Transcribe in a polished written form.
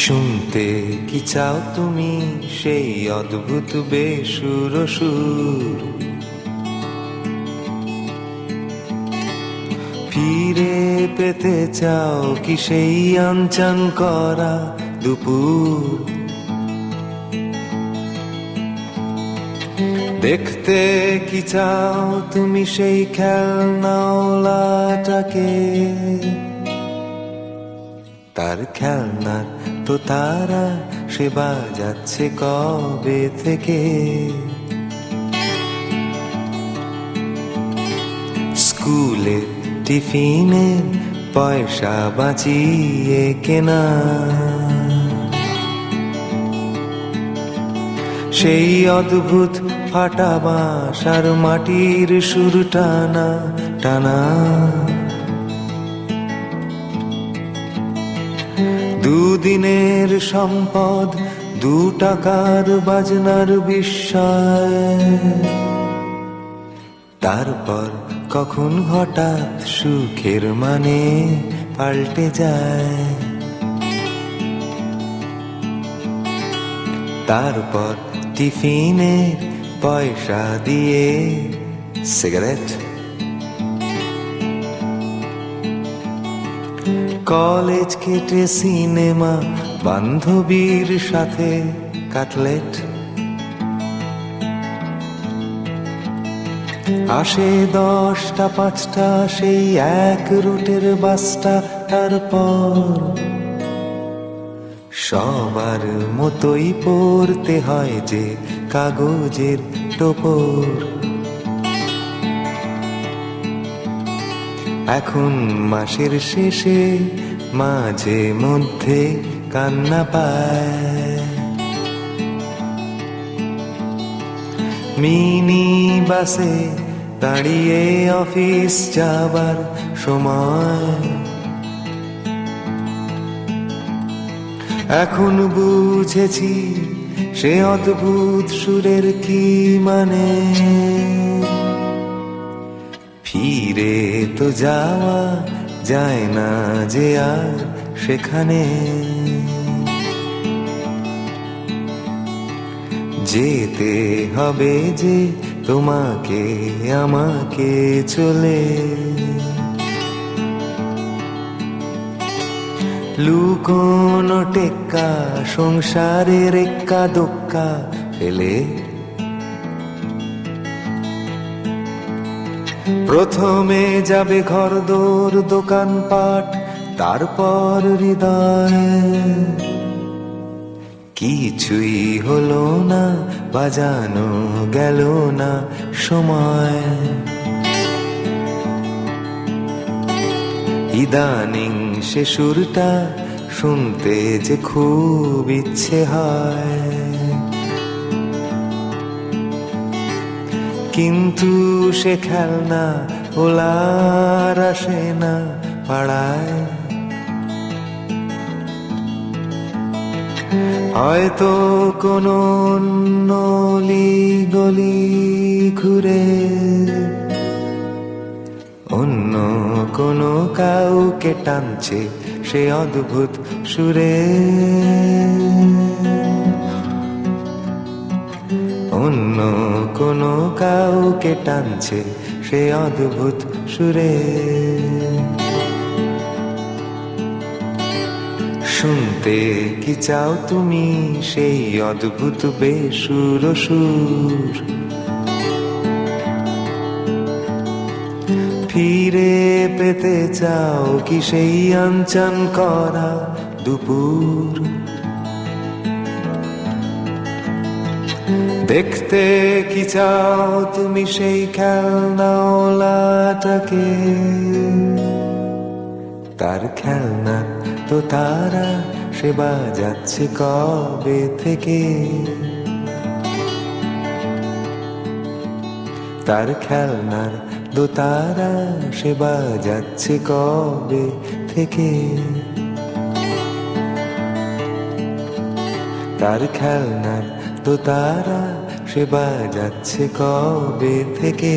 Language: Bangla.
শুনতে কি চাও তুমি সেই অদ্ভুত বেসুর সুর? ফিরে পেতে চাও কি সেই আনচান করা দুপুর? দেখতে কি চাও তুমি সেই খেলনাওয়ালাটাকে? তার খেলনার তো তারা সে বাজাচ্ছে কবে থেকে। স্কুলে টিফিনের পয়সা বাঁচিয়ে কেনা সেই অদ্ভুত ফাটা বাঁশ আর মাটির সুর টানা টানা। দুদিনের সম্পদ, 2 টাকার বাজনার বিস্ময়। তারপর কখন হঠাৎ সুখের মানে পাল্টে যায়। তারপর টিফিনের পয়সা দিয়ে সিগারেট, কলেজ কেটে সিনেমা, বান্ধবীর সাথে কাটলেট। আসে 10টা 5টা সেই এক রুটের বাসটা। তারপর সবার মতোই পড়তে হয় যে কাগজের টোপর। এখন মাসের শেষে মাঝে মধ্যে কান্না পায়। মিনি বাসে দাঁড়িয়ে অফিস যাবার সময়। এখন বুঝেছি সে অদ্ভুত সুরের কি মানে। ফিরে তো যাওয়া যায় না যে আর সেখানে। যেতে হবে যে তোমাকে আমাকে চলে। লুকোনো টেক্কা সংসারের এক্কা দোক্কা ফেলে। প্রথমে যাবে ঘরদোর দোকানপাট, তারপর হৃদয়। কিছুই হলো না, বাজানো গেল না সময়। ইদানিং সে সুরটা শুনতে যে খুব ইচ্ছে হয়। কিন্তু সে খেলনা ওলার আসে না পাড়ায়। হয়তো কোনো অলি গলি ঘুরে অন্য কোনো কাউকে টানছে সে অদ্ভুত সুরে। অন্য কোনো কাউকে টানছে সে অদ্ভুত সুরে। শুনতে কি চাও তুমি সেই অদ্ভুত বেসুর সুর? ফিরে পেতে চাও কি সেই আনচান করা দুপুর? দেখতে কি চাও তুমি সেই খেলনাওয়ালাটাকে? তার খেলনা তো তারা সে বাজাচ্ছে কবে থেকে। তার খেলনার দোতারা সে বাজাচ্ছে কবে থেকে। তার খেলনার দোতারা সে বাজাচ্ছে কবে থেকে।